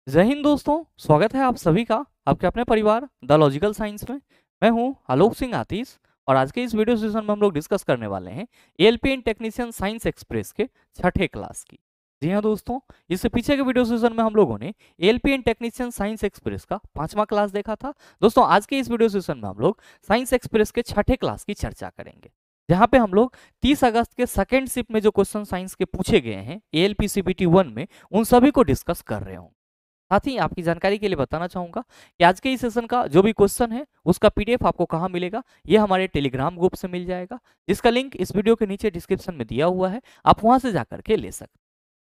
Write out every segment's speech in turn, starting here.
जय हिंद दोस्तों, स्वागत है आप सभी का आपके अपने परिवार द लॉजिकल साइंस में। मैं हूं आलोक सिंह आतीश और आज के इस वीडियो सेशन में हम लोग डिस्कस करने वाले हैं एएलपी इन टेक्नीशियन साइंस एक्सप्रेस के छठे क्लास की। जी हाँ दोस्तों, इससे पीछे के वीडियो सेशन में हम लोगों ने एएलपी इन टेक्नीशियन साइंस एक्सप्रेस का 5वां क्लास देखा था। दोस्तों आज के इस वीडियो सेशन में हम लोग साइंस एक्सप्रेस के छठे क्लास की चर्चा करेंगे, जहाँ पे हम लोग 30 अगस्त के सेकेंड शिफ्ट में जो क्वेश्चन साइंस के पूछे गए हैं एएलपी सीबीटी 1 में, उन सभी को डिस्कस कर रहे होंगे। साथ ही आपकी जानकारी के लिए बताना चाहूंगा कि आज के इस सेशन का जो भी क्वेश्चन है उसका पीडीएफ आपको कहाँ मिलेगा, ये हमारे टेलीग्राम ग्रुप से मिल जाएगा, जिसका लिंक इस वीडियो के नीचे डिस्क्रिप्शन में दिया हुआ है। आप वहां से जाकर के ले सकते हैं।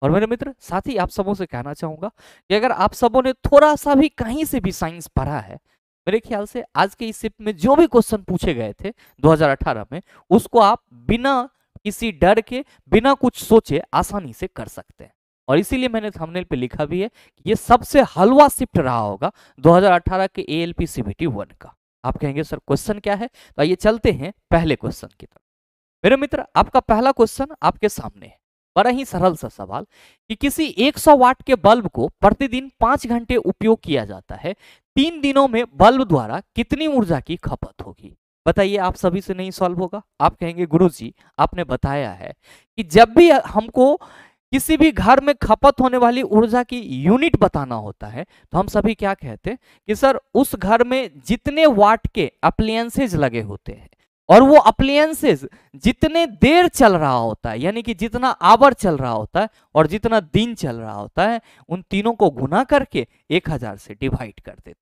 और मेरे मित्र, साथ ही आप सबों से कहना चाहूंगा कि अगर आप सबों ने थोड़ा सा भी कहीं से भी साइंस पढ़ा है, मेरे ख्याल से आज के इस शिफ्ट में जो भी क्वेश्चन पूछे गए थे 2018 में, उसको आप बिना किसी डर के, बिना कुछ सोचे आसानी से कर सकते हैं। और इसीलिए मैंने थंबनेल पे लिखा भी है कि ये सबसे हलवा शिफ्ट रहा होगा 2018 के एएलपी सीबीटी 1 का। आप कहेंगे सर क्वेश्चन क्या है, तो आइए चलते हैं पहले क्वेश्चन की तरफ। मेरे मित्र, आपका पहला क्वेश्चन आपके सामने है। बड़ा ही सरल सा सवाल कि किसी 100 वाट के बल्ब को प्रतिदिन 5 घंटे उपयोग किया जाता है, 3 दिनों में बल्ब द्वारा कितनी ऊर्जा की खपत होगी। बताइए, आप सभी से नहीं सॉल्व होगा। आप कहेंगे गुरुजी आपने बताया है कि जब भी हमको किसी भी घर में खपत होने वाली ऊर्जा की यूनिट बताना होता है, तो हम सभी क्या कहते हैं कि सर उस घर में जितने वाट के अप्लायंसेज लगे होते हैं और वो अप्लायंसेज जितने देर चल रहा होता है, यानी कि जितना आवर चल रहा होता है और जितना दिन चल रहा होता है, उन तीनों को गुना करके 1000 से डिवाइड कर देते।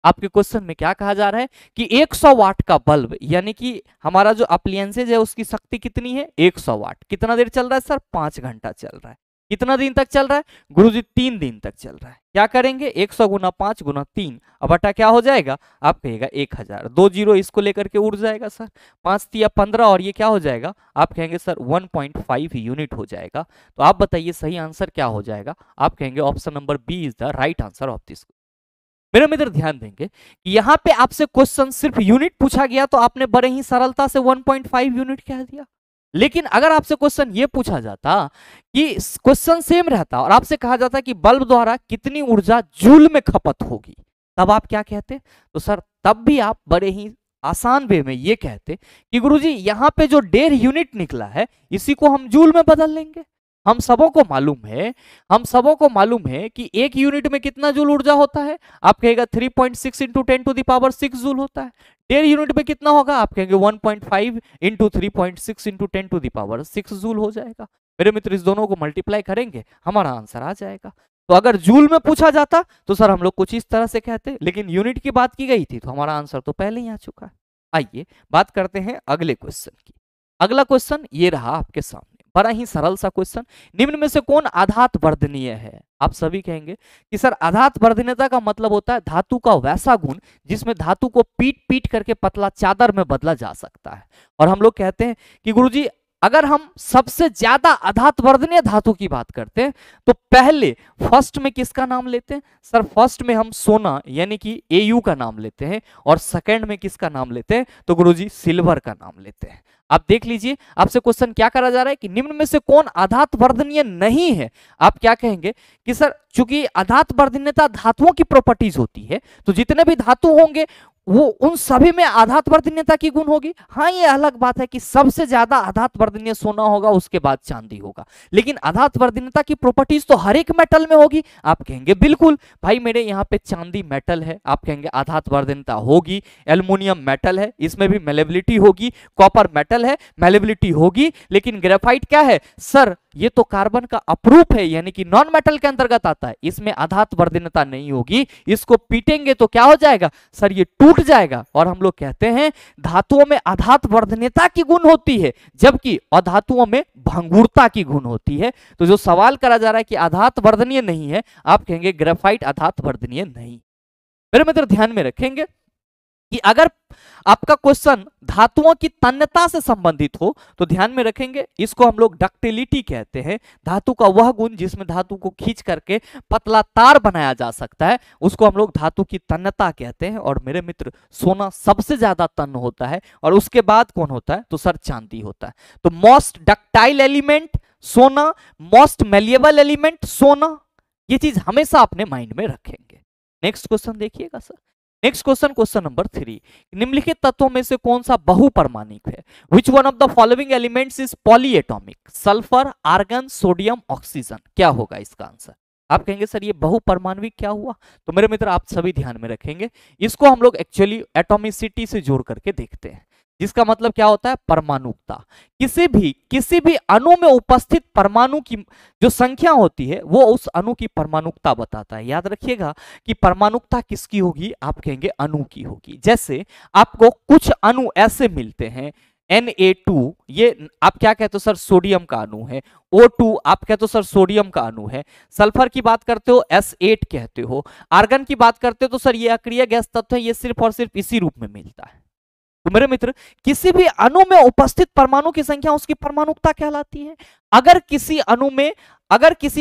आपके क्वेश्चन में क्या कहा जा रहा है कि 100 वाट का बल्ब, यानी कि हमारा जो अप्लायंसेज है उसकी शक्ति कितनी है 100 वाट। कितना देर चल रहा है सर, 5 घंटा चल रहा है। कितना दिन तक चल रहा है गुरुजी, 3 दिन तक चल रहा है। क्या करेंगे 100 गुना 5 गुना 3, अब बटा क्या हो जाएगा, आप कहेगा 1000। 2 जीरो इसको लेकर के उड़ जाएगा सर, 5 तिया 15 और ये क्या हो जाएगा, आप कहेंगे सर 1.5 यूनिट हो जाएगा। तो आप बताइए सही आंसर क्या हो जाएगा। आप कहेंगे option number B is the right answer of this. मेरे मित्र ध्यान देंगे कि यहाँ पे आपसे क्वेश्चन सिर्फ यूनिट पूछा गया तो आपने बड़े ही सरलता से 1.5 यूनिट कह दिया। लेकिन अगर आपसे क्वेश्चन ये पूछा जाता कि क्वेश्चन सेम रहता और आपसे कहा जाता कि बल्ब द्वारा कितनी ऊर्जा जूल में खपत होगी, तब आप क्या कहते। तो सर तब भी आप बड़े ही आसान वे में ये कहते कि गुरुजी यहाँ पे जो 1.5 यूनिट निकला है इसी को हम जूल में बदल लेंगे। हम सबों को मालूम है, हम सबों को मालूम है कि 1 यूनिट में कितना जूल ऊर्जा होता है। आप कहेगा 3.6 इंटू 10⁻6 जूल होता है। 1.5 यूनिट में कितना होगा, आप कहेंगे 1.5 इंटू 3.6 इंटू 10⁻6 जूल हो जाएगा। मेरे मित्र, इस दोनों को मल्टीप्लाई करेंगे हमारा आंसर आ जाएगा। तो अगर जूल में पूछा जाता तो सर हम लोग कुछ इस तरह से कहते, लेकिन यूनिट की बात की गई थी तो हमारा आंसर तो पहले ही आ चुका है। आइए बात करते हैं अगले क्वेश्चन की। अगला क्वेश्चन ये रहा आपके सामने, बड़ा ही सरल सा क्वेश्चन। निम्न में से कौन आधात वर्धनीय है। आप सभी कहेंगे कि सर आधात वर्धनीयता का मतलब होता है धातु का वैसा गुण जिसमें धातु को पीट पीट करके पतला चादर में बदला जा सकता है। और हम लोग कहते हैं कि गुरुजी अगर हम सबसे ज्यादा आधात वर्धनीय धातु की बात करते हैं तो पहले फर्स्ट में किसका नाम लेते हैं सर, फर्स्ट में हम सोना यानी कि एयू का नाम लेते हैं और सेकंड में किसका नाम लेते हैं, तो गुरुजी सिल्वर का नाम लेते हैं। आप देख लीजिए, आपसे क्वेश्चन क्या करा जा रहा है कि निम्न में से कौन आधात वर्धनीय नहीं है। आप क्या कहेंगे कि सर चूंकि आधात वर्धनीयता धातुओं की प्रॉपर्टीज होती है, तो जितने भी धातु होंगे वो उन सभी में आधात वर्धनीयता की गुण होगी। हाँ, ये अलग बात है कि सबसे ज्यादा आधात वर्धनीय सोना होगा, उसके बाद चांदी होगा, लेकिन आधात वर्धनीयता की प्रॉपर्टीज तो हर एक मेटल में होगी। आप कहेंगे बिल्कुल भाई, मेरे यहाँ पे चांदी मेटल है, आप कहेंगे आधात वर्धनीयता होगी। एल्युमिनियम मेटल है, इसमें भी मेलेबिलिटी होगी। कॉपर मेटल है, मेलेबिलिटी होगी। लेकिन ग्रेफाइट क्या है सर, ये तो कार्बन का अपरूप है, यानी कि नॉन मेटल के अंतर्गत आता है, इसमें आधात वर्धनीयता नहीं होगी। इसको पीटेंगे तो क्या हो जाएगा सर, ये टूट जाएगा। और हम लोग कहते हैं धातुओं में आधात वर्धनीयता की गुण होती है, जबकि अधातुओं में भंगुरता की गुण होती है। तो जो सवाल करा जा रहा है कि आधात वर्धनीय नहीं है, आप कहेंगे ग्रेफाइट आधात वर्धनीय नहीं। मेरे मित्र ध्यान में रखेंगे कि अगर आपका क्वेश्चन धातुओं की तन्यता से संबंधित हो तो ध्यान में रखेंगे इसको हम लोग डक्टिलिटी कहते हैं। धातु का वह गुण जिसमें धातु को खींच करके पतला तार बनाया जा सकता है, उसको हम लोग धातु की तन्यता कहते हैं। और मेरे मित्र, सोना सबसे ज्यादा तन्य होता है और उसके बाद कौन होता है, तो सर चांदी होता है। तो मोस्ट डक्टाइल एलिमेंट सोना, मोस्ट मेलिएबल एलिमेंट सोना, ये चीज हमेशा अपने माइंड में रखेंगे। नेक्स्ट क्वेश्चन देखिएगा sir. Next question, question number 3, निम्नलिखित तत्वों में से कौन सा बहुपरमाणुक है? Which one of the following elements is polyatomic? Sulphur, argon, sodium, oxygen. क्या होगा इसका आंसर? आप कहेंगे सर ये बहुपरमाणुक क्या हुआ? तो मेरे मित्र आप सभी ध्यान में रखेंगे, इसको हम लोग एक्चुअली एटॉमिसिटी से जोड़ करके देखते हैं, जिसका मतलब क्या होता है? परमाणुकता। किसी भी अणु में उपस्थित परमाणु की जो संख्या होती है वो उस अणु की परमाणुकता बताता है। याद रखिएगा कि परमाणुकता किसकी होगी? आप कहेंगे अणु की होगी। जैसे आपको कुछ अणु ऐसे मिलते हैं, Na2, ये आप क्या कहते हो सर? सोडियम का अणु है। O2 आप कहते हो सर सोडियम का अणु है। सल्फर की बात करते हो S8 कहते हो। आर्गन की बात करते हो तो सर ये अक्रिय गैस तत्व है, ये सिर्फ और सिर्फ इसी रूप में मिलता है। तो मेरे मित्र किसी भी अणु में उपस्थित परमाणु की संख्या उसकी परमाणुकता कहलाती है। अगर किसी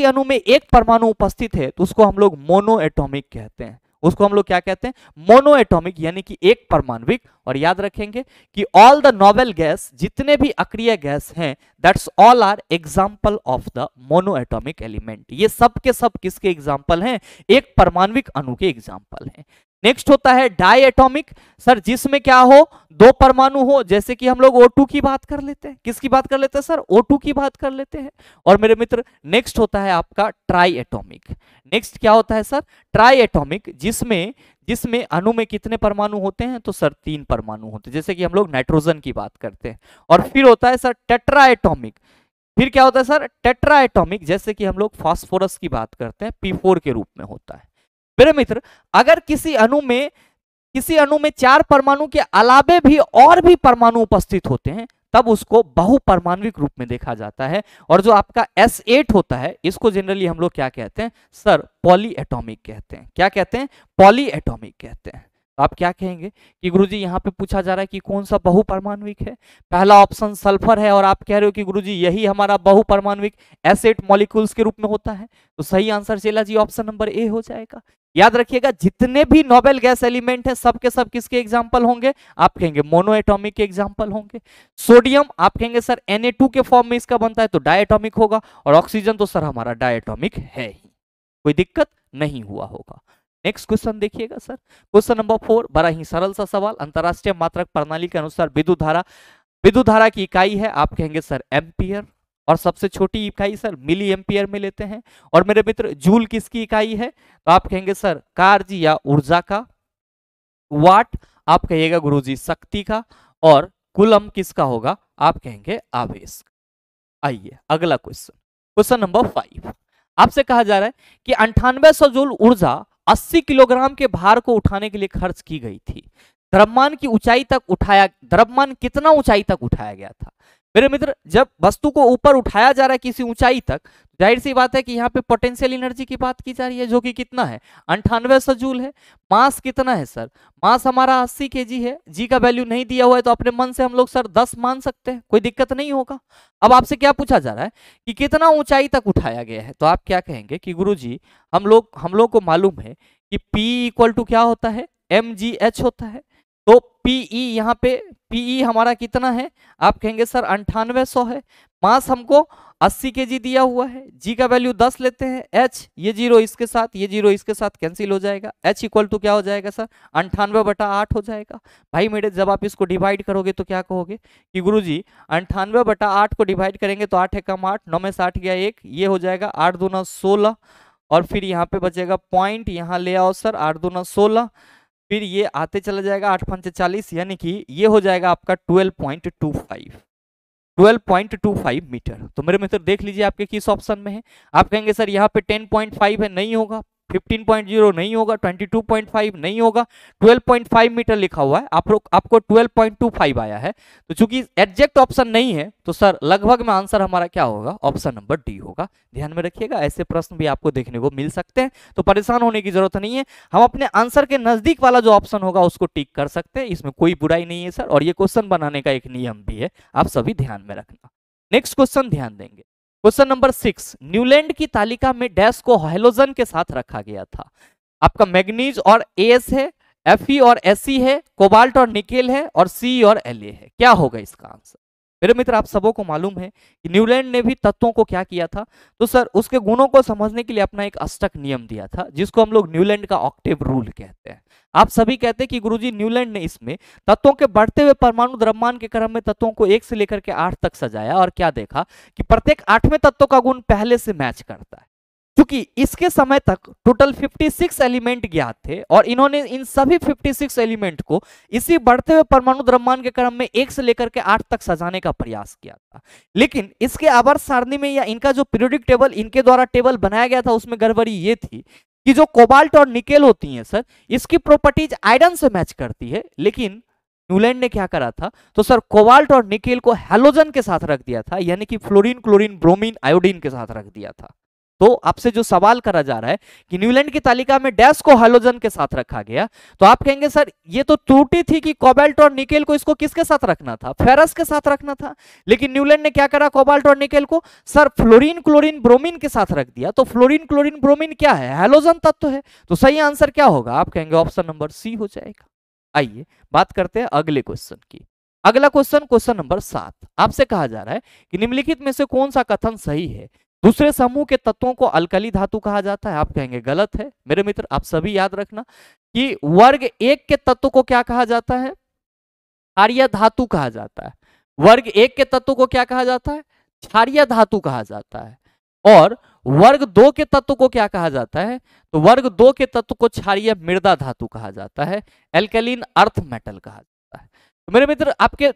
अणु में एक परमाणु उपस्थित है तो उसको हम लोग मोनोएटॉमिक कहते हैं। उसको हम लोग क्या कहते हैं? मोनोएटॉमिक, यानी कि एक परमाणुक। और याद रखेंगे कि ऑल द नोबल गैस, जितने भी अक्रिय गैस हैं, that's all are example of the monoatomic element. ये सब के सब किसके एग्जाम्पल हैं? एक परमाणुक अणु के एग्जाम्पल हैं। नेक्स्ट होता है डायएटॉमिक, सर जिसमें क्या हो? दो परमाणु हो, जैसे कि हम लोग O2 की बात कर लेते हैं। किसकी बात कर लेते हैं सर? O2 की बात कर लेते हैं। और मेरे मित्र नेक्स्ट होता है आपका ट्राइएटॉमिक। नेक्स्ट क्या होता है सर? ट्राइएटॉमिक, जिसमें अणु में कितने परमाणु होते हैं? तो सर 3 परमाणु होते हैं, जैसे कि हम लोग नाइट्रोजन की बात करते हैं। और फिर होता है सर टेट्राएटॉमिक। फिर क्या होता है सर? टेट्राएटॉमिक, जैसे कि हम लोग फास्फोरस की बात करते हैं, P4 के रूप में होता है। मेरे मित्र अगर किसी अणु में 4 परमाणु के अलावे भी और भी परमाणु उपस्थित होते हैं तब उसको बहुपरमाणुक रूप में देखा जाता है। और जो आपका S8 होता है इसको जनरली हम लोग क्या कहते हैं सर? पॉलीएटॉमिक कहते हैं। क्या कहते हैं? पॉलीएटॉमिक कहते हैं। तो आप क्या कहेंगे कि गुरुजी यहाँ पे पूछा जा रहा है कि कौन सा बहुपरमाणुक है? पहला ऑप्शन सल्फर है और आप कह रहे हो कि गुरुजी यही हमारा बहुपरमाणुक एसिड मॉलिक्यूल्स के रूप में होता है। तो सही आंसर चला जी ऑप्शन नंबर ए हो जाएगा। याद रखिएगा जितने भी नोबेल गैस एलिमेंट है सब के सब किसके एग्जाम्पल होंगे? आप कहेंगे मोनोएटॉमिक के एग्जाम्पल होंगे। सोडियम आप कहेंगे सर Na2 के फॉर्म में इसका बनता है तो डायएटॉमिक होगा। और ऑक्सीजन तो सर हमारा डायएटॉमिक है ही, कोई दिक्कत नहीं हुआ होगा। नेक्स्ट क्वेश्चन देखिएगा सर, क्वेश्चन नंबर 4, बड़ा ही सरल सा सवाल। अंतरराष्ट्रीय मात्रक प्रणाली के अनुसार विद्युत धारा की इकाई है, आप कहेंगे सर एम्पियर। और सबसे छोटी इकाई सर मिली एम्पियर में लेते हैं। और मेरे मित्र जूल किसकी इकाई है? तो आप कहेंगे सर कार्य या ऊर्जा का। वाट आप कहिएगा गुरुजी शक्ति का। और कूलम किसका होगा? आप कहेंगे आवेश। आइए अगला क्वेश्चन, क्वेश्चन नंबर 5, आपसे कहा जा रहा है कि 9800 जूल ऊर्जा 80 किलोग्राम के भार को उठाने के लिए खर्च की गई थी। द्रव्यमान कितना ऊंचाई तक उठाया गया था? मेरे मित्र जब वस्तु को ऊपर उठाया जा रहा है किसी ऊंचाई तक, जाहिर सी बात है कि यहाँ पे पोटेंशियल एनर्जी की बात की जा रही है, जो कि कितना है? 9800 जूल है। मास कितना है सर? मास हमारा 80 kg है। जी का वैल्यू नहीं दिया हुआ है तो अपने मन से हम लोग सर 10 मान सकते हैं, कोई दिक्कत नहीं होगा। अब आपसे क्या पूछा जा रहा है कि कितना ऊंचाई तक उठाया गया है, तो आप क्या कहेंगे कि गुरुजी हम लोग को मालूम है कि P इक्वल टू क्या होता है? mgh होता है। तो Pe यहाँ पे Pe हमारा कितना है? आप कहेंगे सर 9800 है। मास हमको 80 kg दिया हुआ है। जी का वैल्यू 10 लेते हैं। H ये जीरो इसके साथ, ये जीरो इसके साथ कैंसिल हो जाएगा। H इक्वल टू क्या हो जाएगा सर? 98/8 हो जाएगा। भाई मेरे जब आप इसको डिवाइड करोगे तो क्या कहोगे कि गुरुजी 98/8 को डिवाइड करेंगे तो 8 एकम 8, 9 में 60 गया 1, ये हो जाएगा 8 दूना 16। और फिर यहाँ पे बचेगा पॉइंट, यहाँ ले आओ सर 8 दूना 16, फिर ये आते चला जाएगा 8 पंचे 40, यानी कि ये हो जाएगा आपका 12.25 मीटर। तो मेरे मित्र देख लीजिए आपके किस ऑप्शन में है। आप कहेंगे सर यहाँ पे 10.5 है, नहीं होगा। 15.0 नहीं होगा। 22.5 नहीं होगा। 12.5 मीटर लिखा हुआ है, आपको 12.25 आया है। तो चूंकि एग्जैक्ट ऑप्शन नहीं है तो सर लगभग में आंसर हमारा क्या होगा? ऑप्शन नंबर डी होगा। ध्यान में रखिएगा, ऐसे प्रश्न भी आपको देखने को मिल सकते हैं, तो परेशान होने की जरूरत नहीं है। हम अपने आंसर के नजदीक वाला जो ऑप्शन होगा उसको टिक कर सकते हैं, इसमें कोई बुराई नहीं है सर। और ये क्वेश्चन बनाने का एक नियम भी है, आप सभी ध्यान में रखना। नेक्स्ट क्वेश्चन ध्यान देंगे, क्वेश्चन नंबर 6, न्यूलैंड की तालिका में डैश को हैलोजन के साथ रखा गया था। आपका मैग्नीज और एस है, Fe और Fe है, कोबाल्ट और निकेल है, और सी और La है। क्या होगा इसका आंसर? मेरे मित्र आप सबों को मालूम है कि न्यूलैंड ने भी तत्वों को क्या किया था, तो सर उसके गुणों को समझने के लिए अपना एक अष्टक नियम दिया था जिसको हम लोग न्यूलैंड का ऑक्टेव रूल कहते हैं। आप सभी कहते हैं कि गुरुजी न्यूलैंड ने इसमें तत्वों के बढ़ते हुए परमाणु द्रव्यमान के क्रम में तत्वों को 1 से लेकर के 8 तक सजाया और क्या देखा कि प्रत्येक 8वें तत्व का गुण पहले से मैच करता है। क्योंकि इसके समय तक टोटल 56 एलिमेंट ज्ञात थे और इन्होंने इन सभी 56 एलिमेंट को इसी बढ़ते हुए परमाणु द्रव्यमान के क्रम में 1 से लेकर के 8 तक सजाने का प्रयास किया था। लेकिन इसके आवर्त सारणी में या इनका जो पीरियोडिक टेबल इनके द्वारा टेबल बनाया गया था उसमें गड़बड़ी ये थी कि जो कोबाल्ट और निकेल होती हैं सर, इसकी प्रॉपर्टीज आयरन से मैच करती है। लेकिन न्यूलैंड ने क्या करा था, तो सर कोबाल्ट और निकेल को हैलोजन के साथ रख दिया था, यानी कि फ्लोरीन, क्लोरीन, ब्रोमीन, आयोडीन के साथ रख दिया था। तो आपसे जो सवाल करा जा रहा है कि न्यूलैंड की तालिका में डैश को हैलोजन के साथ रखा गया, तो आप कहेंगे सर ये तो त्रुटि थी कि कोबाल्ट और निकेल को इसको किसके साथ रखना था, फेरस के साथ रखना था। लेकिन न्यूलैंड ने क्या करा, कोबाल्ट और निकेल को सर फ्लोरीन, क्लोरीन, ब्रोमीन के साथ रख दिया। तो फ्लोरीन, क्लोरीन, ब्रोमीन क्या है, हैलोजन तत्व है। तो सही आंसर क्या होगा, आप कहेंगे ऑप्शन नंबर सी हो जाएगा। आइए बात करते हैं अगले क्वेश्चन की। अगला क्वेश्चन, क्वेश्चन नंबर 7, आपसे कहा जा रहा है कि निम्नलिखित में से कौन सा कथन सही है, दूसरे समूह के तत्वों को अल्कली धातु कहा जाता है। आप कहेंगे गलत है। मेरे मित्र आप सभी याद रखना कि वर्ग 1 के तत्व को क्या कहा जाता है, क्षारीय धातु कहा जाता है। वर्ग 1 के तत्व को क्या कहा जाता है, क्षारीय धातु कहा जाता है। और वर्ग 2 के तत्व को क्या कहा जाता है, तो वर्ग 2 के तत्व को क्षारीय मृदा धातु कहा जाता है, एल्कलीन अर्थ मेटल कहा जाता है। तो मेरे मित्र आपके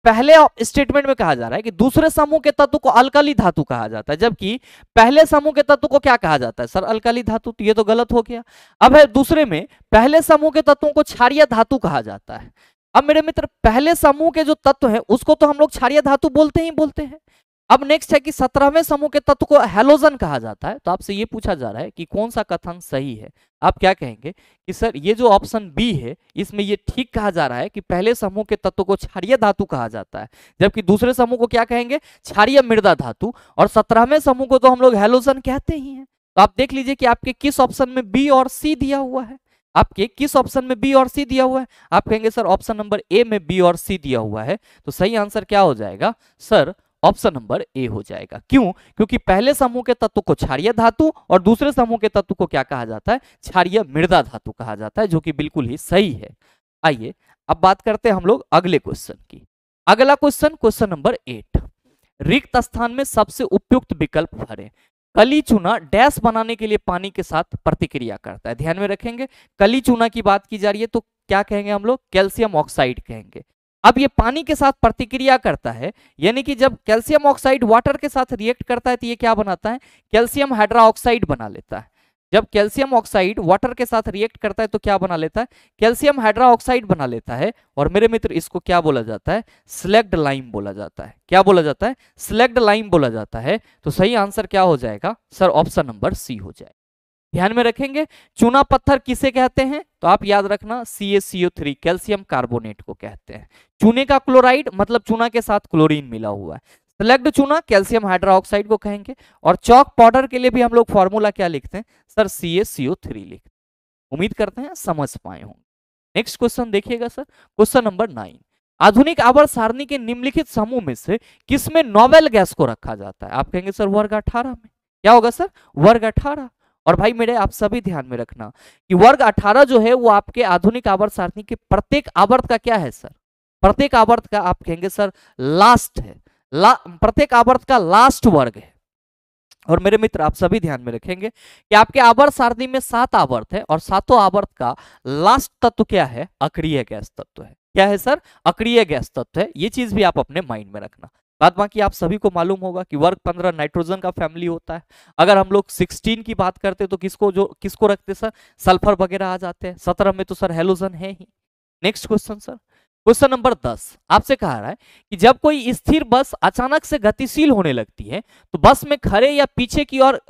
पहले स्टेटमेंट में कहा जा रहा है कि दूसरे समूह के तत्व को अल्कली धातु कहा जाता है, जबकि पहले समूह के तत्व को क्या कहा जाता है सर, अल्कली धातु। तो ये तो गलत हो गया। अब है दूसरे में पहले समूह के तत्वों को क्षारीय धातु कहा जाता है। अब मेरे मित्र पहले समूह के जो तत्व है उसको तो हम लोग क्षारीय धातु बोलते ही बोलते हैं। अब नेक्स्ट है कि 17वें समूह के तत्व को हैलोजन कहा जाता है। तो आपसे ये पूछा जा रहा है कि कौन सा कथन सही है। आप क्या कहेंगे कि सर ये जो ऑप्शन बी है इसमें ये ठीक कहा जा रहा है कि पहले समूह के तत्व को क्षारीय धातु कहा जाता है, जबकि दूसरे समूह को क्या कहेंगे, क्षारीय मृदा धातु, और 17वें समूह को तो हम लोग हैलोजन कहते ही हैं। तो आप देख लीजिए कि आपके किस ऑप्शन में बी और सी दिया हुआ है, आपके किस ऑप्शन में बी और सी दिया हुआ है। आप कहेंगे सर ऑप्शन नंबर ए में बी और सी दिया हुआ है। तो सही आंसर क्या हो जाएगा सर, ऑप्शन नंबर ए हो जाएगा। क्यों, क्योंकि पहले समूह के तत्व को क्षारीय धातु और दूसरे समूह के तत्व को क्या कहा जाता है, क्षारीय मृदा धातु कहा जाता है, जो कि बिल्कुल ही सही है। आइए अब बात करते हैं हम लोग अगले क्वेश्चन की। अगला क्वेश्चन, क्वेश्चन नंबर 8, रिक्त स्थान में सबसे उपयुक्त विकल्प भरें। कली चूना डैश बनाने के लिए पानी के साथ प्रतिक्रिया करता है। ध्यान में रखेंगे, कली चूना की बात की जा रही है तो क्या कहेंगे हम लोग, कैल्शियम ऑक्साइड कहेंगे। अब ये पानी के साथ प्रतिक्रिया करता है, यानी कि जब कैल्शियम ऑक्साइड वाटर के साथ रिएक्ट करता है तो ये क्या बनाता है, कैल्शियम हाइड्रोक्साइड बना लेता है। जब कैल्शियम ऑक्साइड वाटर के साथ रिएक्ट करता है तो क्या बना लेता है, कैल्शियम हाइड्रोक्साइड बना लेता है। और मेरे मित्र इसको क्या बोला जाता है, स्लैग्ड लाइम बोला जाता है। क्या बोला जाता है, स्लैग्ड लाइम बोला जाता है। तो सही आंसर क्या हो जाएगा सर, ऑप्शन नंबर सी हो जाएगा। ध्यान में रखेंगे, चूना पत्थर किसे कहते हैं, तो आप याद रखना CaCO3 कैल्शियम कार्बोनेट को कहते हैं। चूने का क्लोराइड मतलब चूना के साथ क्लोरीन मिला हुआ है। स्लैग्ड चूना कैल्शियम हाइड्रोक्साइड को कहेंगे। और चौक पाउडर के लिए भी हम लोग फॉर्मूला क्या लिखते हैं सर, CaCO3 लिखते हैं। उम्मीद करते हैं समझ पाए होंगे। नेक्स्ट क्वेश्चन देखिएगा सर, क्वेश्चन नंबर 9, आधुनिक आवर्त सारणी के निम्नलिखित समूह में से किसमें नोबेल गैस को रखा जाता है। आप कहेंगे सर वर्ग 18 में। क्या होगा सर, वर्ग 18। और भाई मेरे आप सभी ध्यान में रखना कि वर्ग 18 जो है वो आपके आधुनिक आवर्त सारणी के प्रत्येक आवर्त का क्या है सर, प्रत्येक आवर्त का आप कहेंगे सर लास्ट है, प्रत्येक आवर्त का लास्ट वर्ग है। और मेरे मित्र आप सभी ध्यान में रखेंगे कि आपके आवर्त सारणी में 7 आवर्त है और सातों आवर्त का लास्ट तत्व क्या है, अक्रिय गैस तत्व है। क्या है सर, अक्रिय गैस तत्व है। ये चीज भी आप अपने माइंड में रखना। बाद बाकी आप सभी को मालूम होगा कि वर्ग 15 नाइट्रोजन का फैमिली होता है। अगर हम लोग 16 की बात करते तो किसको रखते सर, सल्फर वगैरह आ जाते हैं। 17 में तो सर हेलोजन है ही। Next question sir, question number 10 आपसे कहा रहा है कि जब कोई स्थिर बस अचानक से गतिशील होने लगती है तो बस में खड़े या पीछे की ओर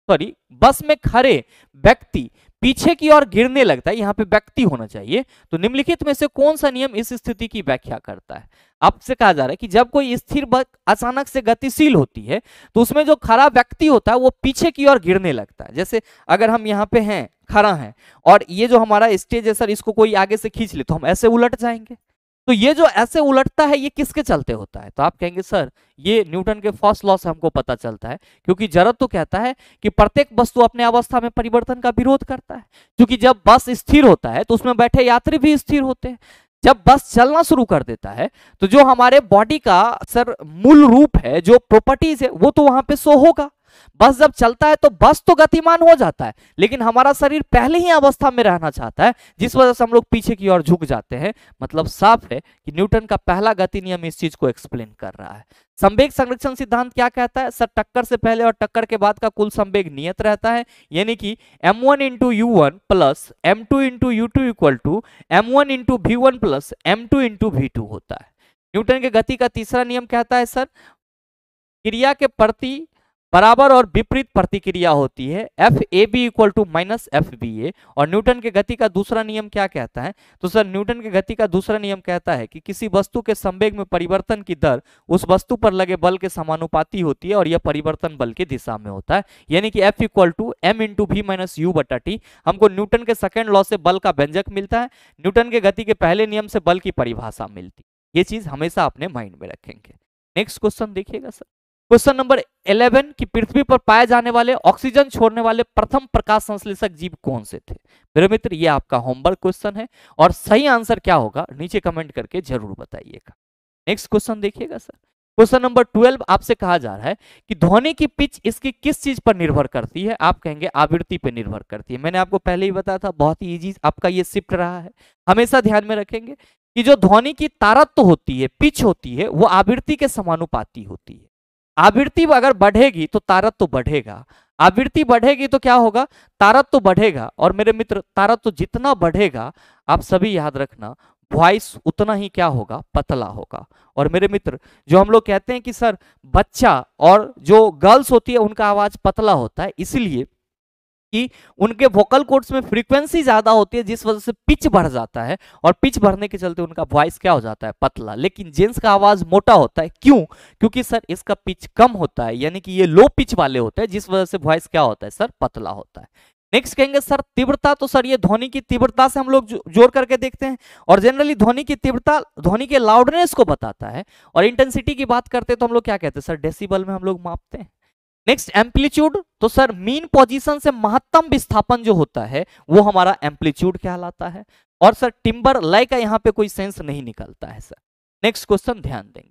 बस में खड़े व्यक्ति पीछे की ओर गिरने लगता है। यहाँ पे व्यक्ति होना चाहिए। तो निम्नलिखित में से कौन सा नियम इस स्थिति की व्याख्या करता है। आपसे कहा जा रहा है कि जब कोई स्थिर बस अचानक से गतिशील होती है तो उसमें जो खड़ा व्यक्ति होता है वो पीछे की ओर गिरने लगता है। जैसे अगर हम यहाँ पे हैं, खड़ा है और ये जो हमारा स्टेज है सर, इसको कोई आगे से खींच ले तो हम ऐसे उलट जाएंगे। तो ये जो ऐसे उलटता है ये किसके चलते होता है? तो आप कहेंगे सर ये न्यूटन के फर्स्ट लॉ से हमको पता चलता है, क्योंकि जड़त्व तो कहता है कि प्रत्येक वस्तु अपने अवस्था में परिवर्तन का विरोध करता है। क्योंकि जब बस स्थिर होता है तो उसमें बैठे यात्री भी स्थिर होते हैं। जब बस चलना शुरू कर देता है तो जो हमारे बॉडी का सर मूल रूप है, जो प्रॉपर्टीज है, वो तो वहां पे शो होगा। बस जब चलता है तो बस तो गतिमान हो जाता है, लेकिन हमारा शरीर पहले ही अवस्था में रहना चाहता है, जिस वजह से हम लोग पीछे की ओर झुक जाते हैं। मतलब साफ है कि न्यूटन का पहला गति नियम इस चीज को एक्सप्लेन कर रहा है। संवेग संरक्षण सिद्धांत क्या कहता है? सर टक्कर से पहले और टक्कर के बाद का कुल संवेग नियत रहता है, यानी कि m1 into u1 plus m2 into u2 equal to m1 into v1 plus m2 into v2 होता है। न्यूटन के गति का तीसरा नियम कहता है सर क्रिया के प्रति बराबर और विपरीत प्रतिक्रिया होती है, F A B equal to minus F B A. और न्यूटन के गति का दूसरा नियम क्या कहता है? तो सर न्यूटन के गति का दूसरा नियम कहता है कि किसी वस्तु के संवेग में परिवर्तन की दर उस वस्तु पर लगे बल के समानुपाती होती है और यह परिवर्तन बल की दिशा में होता है, यानी कि F equal to M into V minus U बटा टी। हमको न्यूटन के सेकेंड लॉ से बल का व्यंजक मिलता है, न्यूटन के गति के पहले नियम से बल की परिभाषा मिलती है। ये चीज हमेशा अपने माइंड में रखेंगे। नेक्स्ट क्वेश्चन देखिएगा सर, क्वेश्चन नंबर 11 कि पृथ्वी पर पाए जाने वाले ऑक्सीजन छोड़ने वाले प्रथम प्रकाश संश्लेषक जीव कौन से थे? मेरे मित्र ये आपका होमवर्क क्वेश्चन है और सही आंसर क्या होगा नीचे कमेंट करके जरूर बताइएगा। नेक्स्ट क्वेश्चन देखिएगा सर, क्वेश्चन नंबर 12 आपसे कहा जा रहा है कि ध्वनि की पिच इसकी किस चीज पर निर्भर करती है? आप कहेंगे आवृत्ति पर निर्भर करती है। मैंने आपको पहले ही बताया था, बहुत ही इजी आपका ये शिफ्ट रहा है। हमेशा ध्यान में रखेंगे कि जो ध्वनि की तारत्व होती है, पिच होती है, वो आवृत्ति के समानुपाती होती है। आवृत्ति अगर बढ़ेगी तो तारत्व बढ़ेगा, आवृत्ति बढ़ेगी तो क्या होगा? तारत्व बढ़ेगा। और मेरे मित्र तारत्व जितना बढ़ेगा, आप सभी याद रखना, वॉइस उतना ही क्या होगा? पतला होगा। और मेरे मित्र जो हम लोग कहते हैं कि सर बच्चा और जो गर्ल्स होती है उनका आवाज पतला होता है, इसलिए कि उनके वोकल कोर्ड्स में फ्रीक्वेंसी ज्यादा होती है, जिस वजह से पिच बढ़ जाता है और पिच बढ़ने के चलते उनका वॉइस क्या हो जाता है? पतला। लेकिन जेंट्स का आवाज मोटा होता है, क्यों? क्योंकि सर इसका पिच कम होता है, यानी कि ये लो पिच वाले होते हैं, जिस वजह से वॉइस क्या होता है? सर पतला होता है। नेक्स्ट कहेंगे सर तीव्रता, तो सर ये ध्वनि की तीव्रता से हम लोग जोड़ करके देखते हैं और जनरली ध्वनि की तीव्रता ध्वनि के लाउडनेस को बताता है। और इंटेंसिटी की बात करते हैं तो हम लोग क्या कहते हैं? सर डेसिबल में हम लोग मापते हैं। नेक्स्ट एम्पलीट्यूड, तो सर मीन पोजीशन से महत्तम विस्थापन जो होता है वो हमारा एम्पलीट्यूड कहलाता है। और सर टिम्बर लय का यहाँ पे कोई सेंस नहीं निकलता है सर। नेक्स्ट क्वेश्चन ध्यान देंगे,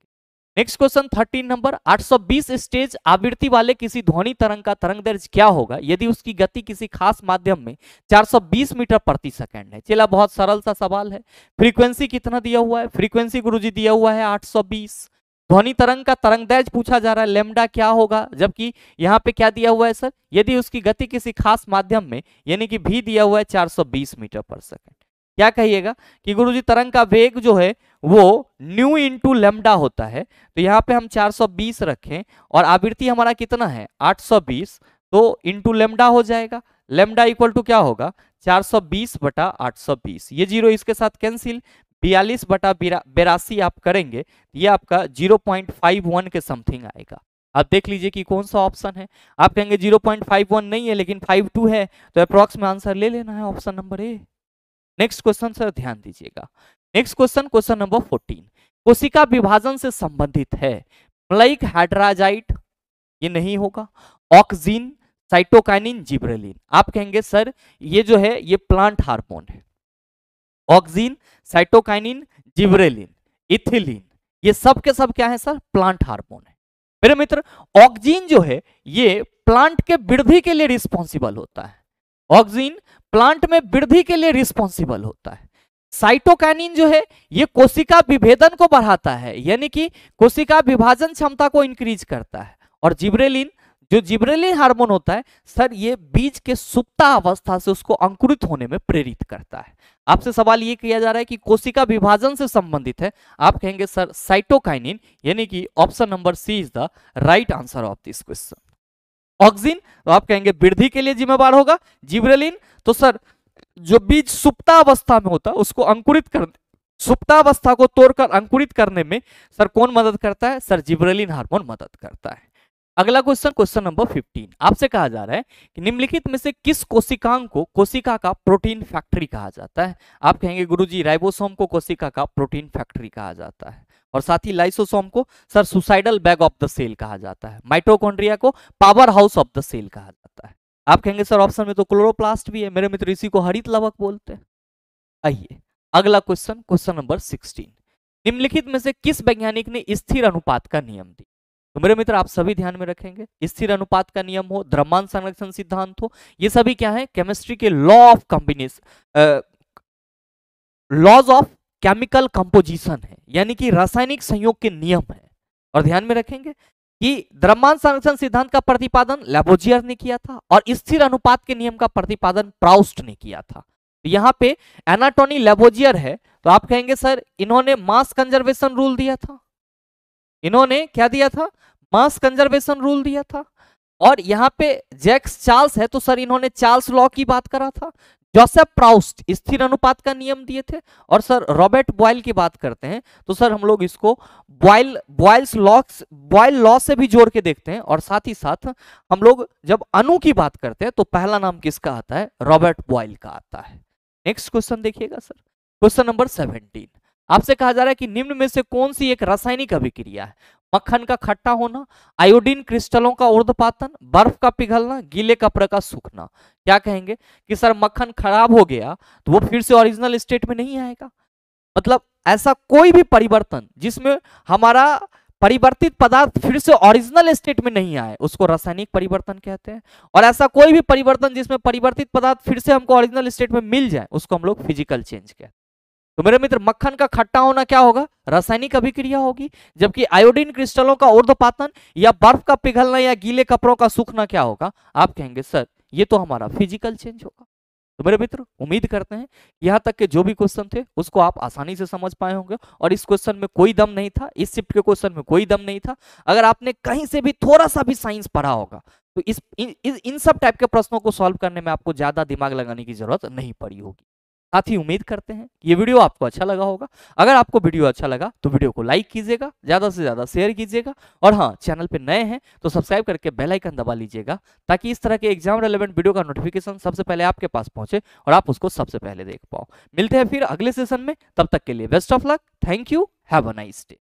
नेक्स्ट क्वेश्चन 13 नंबर, 820 स्टेज आवृत्ति वाले किसी ध्वनि तरंग का तरंग दैर्ध्य क्या होगा यदि उसकी गति किसी खास माध्यम में 420 मीटर प्रति सेकंड है? चला बहुत सरल सा सवाल है। फ्रीक्वेंसी कितना दिया हुआ है? फ्रीक्वेंसी गुरुजी दिया हुआ है 820। ध्वनि तरंग का तरंग दैर्ध्य पूछा जा रहा है, लैम्डा क्या होगा? जबकि यहाँ पे क्या दिया हुआ है सर? यदि उसकी गति किसी खास माध्यम में, यानी कि भी दिया हुआ है 420 मीटर पर सेकंड। क्या कहिएगा कि गुरुजी तरंग का वेग जो है वो न्यू इंटू लैम्डा होता है, तो यहाँ पे हम 420 रखें और आवृत्ति हमारा कितना है? 820, तो इंटू लैम्डा हो जाएगा। लैम्डा इक्वल टू क्या होगा? 420 बटा 820। ये जीरो इसके साथ कैंसिल, 42 बटा 82 आप करेंगे, ये आपका 0.51 के समथिंग आएगा। आप देख लीजिए कि कौन सा ऑप्शन है। आप कहेंगे 0.51 नहीं है लेकिन 52 है, तो अप्रॉक्स में आंसर ले लेना है option number A. Next question sir ध्यान दीजिएगा, नेक्स्ट क्वेश्चन, क्वेश्चन नंबर 14 कोशिका विभाजन से संबंधित है। मलाइक हाइड्राजाइट ये नहीं होगा, ऑक्सीन, साइटोकाइनिन, जिब्रेलिन। आप कहेंगे सर ये जो है ये प्लांट हार्मोन है। ऑक्सीन, साइटोकाइनिन, जिब्रेलिन, इथिलीन, ये सब के सब क्या है सर? प्लांट हार्मोन है। मेरे मित्र ऑक्सीन जो है ये प्लांट के वृद्धि के लिए रिस्पॉन्सिबल होता है। ऑक्सीन प्लांट में वृद्धि के लिए रिस्पॉन्सिबल होता है। साइटोकाइनिन जो है ये कोशिका विभेदन को बढ़ाता है, यानी कि कोशिका विभाजन क्षमता को इंक्रीज करता है। और जिब्रेलिन, जो जिब्रेलिन हार्मोन होता है सर ये बीज के सुप्ता अवस्था से उसको अंकुरित होने में प्रेरित करता है। आपसे सवाल ये किया जा रहा है कि कोशिका विभाजन से संबंधित है, आप कहेंगे सर साइटोकाइनिन, यानी कि option number C is the right answer of this question. Auxin तो आप कहेंगे वृद्धि के लिए जिम्मेदार होगा। जिब्रेलिन तो सर जो बीज सुप्ता अवस्था में होता है उसको अंकुरित कर, सुप्तावस्था को तोड़कर अंकुरित करने में सर कौन मदद करता है? सर जिब्रेलिन हार्मोन मदद करता है। अगला क्वेश्चन, क्वेश्चन नंबर 15, आपसे कहा जा रहा है कि निम्नलिखित में से किस कोशिकांग को कोशिका का प्रोटीन फैक्ट्री कहा जाता है। आप कहेंगे गुरुजी राइबोसोम को कोशिका का प्रोटीन फैक्ट्री कहा जाता है, और साथ ही लाइसोसोम को sir suicidal bag of the cell कहा जाता है, माइटोकॉन्ड्रिया को power house of the cell कहा जाता है। आप कहेंगे सर ऑप्शन में तो क्लोरोप्लास्ट भी है, मेरे मित्र इसी को हरित लवक बोलते हैं। आइए अगला क्वेश्चन, क्वेश्चन नंबर 16, निम्नलिखित में से किस वैज्ञानिक ने स्थिर अनुपात का नियम दिया। तो मेरे मित्र आप सभी ध्यान में रखेंगे, स्थिर अनुपात का नियम हो, द्रव्यमान संरक्षण सिद्धांत हो, ये सभी क्या है, केमिस्ट्री के law of combination, laws of chemical composition है, यानी कि रासायनिक संयोग के नियम है। और ध्यान में रखेंगे कि द्रव्यमान संरक्षण सिद्धांत का प्रतिपादन लैबोजियर ने किया था और स्थिर अनुपात के नियम का प्रतिपादन प्राउस्ट ने किया था। यहाँ पे एनाटोनी लैबोजियर है, तो आप कहेंगे सर इन्होंने मास कंजर्वेशन रूल दिया था, इन्होंने क्या दिया था, मास कंजर्वेशन रूल दिया था। और यहाँ पे जैक्स चार्ल्स है, तो सर इन्होंने चार्ल्स लॉ की बात करा था। जोसेफ प्राउस्ट स्थिर अनुपात का नियम दिए थे। और सर रॉबर्ट बॉयल की बात करते हैं तो सर हम लोग इसको बॉयल लॉ से भी जोड़ के देखते हैं। और साथ ही साथ हम लोग जब अणु की बात करते हैं तो पहला नाम किसका आता है, रॉबर्ट बॉयल का आता है। नेक्स्ट क्वेश्चन देखिएगा सर, क्वेश्चन नंबर 17, आपसे कहा जा रहा है कि निम्न में से कौन सी एक रासायनिक अभिक्रिया है, मक्खन का खट्टा होना, आयोडीन क्रिस्टलों का ऊर्ध्वपातन, बर्फ का पिघलना, गीले कपड़े का सूखना। क्या कहेंगे कि सर मक्खन खराब हो गया तो वो फिर से ओरिजिनल स्टेट में नहीं आएगा, मतलब ऐसा कोई भी परिवर्तन जिसमें हमारा परिवर्तित पदार्थ फिर से ओरिजिनल स्टेट में नहीं आए उसको रासायनिक परिवर्तन कहते हैं। और ऐसा कोई भी परिवर्तन जिसमें परिवर्तित पदार्थ फिर से हमको ओरिजिनल स्टेट में मिल जाए उसको हम लोग फिजिकल चेंज कहते हैं। तो मेरे मित्र मक्खन का खट्टा होना क्या होगा, रासायनिक अभिक्रिया होगी, जबकि आयोडीन क्रिस्टलों का ऊर्ध्वपातन या बर्फ का पिघलना या गीले कपड़ों का सूखना क्या होगा, आप कहेंगे सर ये तो हमारा फिजिकल चेंज होगा। तो मेरे मित्र उम्मीद करते हैं यहाँ तक के जो भी क्वेश्चन थे उसको आप आसानी से समझ पाए होंगे और इस क्वेश्चन में कोई दम नहीं था, इस शिफ्ट के क्वेश्चन में कोई दम नहीं था। अगर आपने कहीं से भी थोड़ा सा भी साइंस पढ़ा होगा तो इन सब टाइप के प्रश्नों को सॉल्व करने में आपको ज्यादा दिमाग लगाने की जरूरत नहीं पड़ी होगी। साथ ही उम्मीद करते हैं ये वीडियो आपको अच्छा लगा होगा। अगर आपको वीडियो अच्छा लगा तो वीडियो को लाइक कीजिएगा, ज़्यादा से ज़्यादा शेयर कीजिएगा, और हाँ चैनल पे नए हैं तो सब्सक्राइब करके बेल आइकन दबा लीजिएगा ताकि इस तरह के एग्जाम रेलेवेंट वीडियो का नोटिफिकेशन सबसे पहले आपके पास पहुंचे और आप उसको सबसे पहले देख पाओ। मिलते हैं फिर अगले सेशन में, तब तक के लिए best of luck, thank you, have a nice day.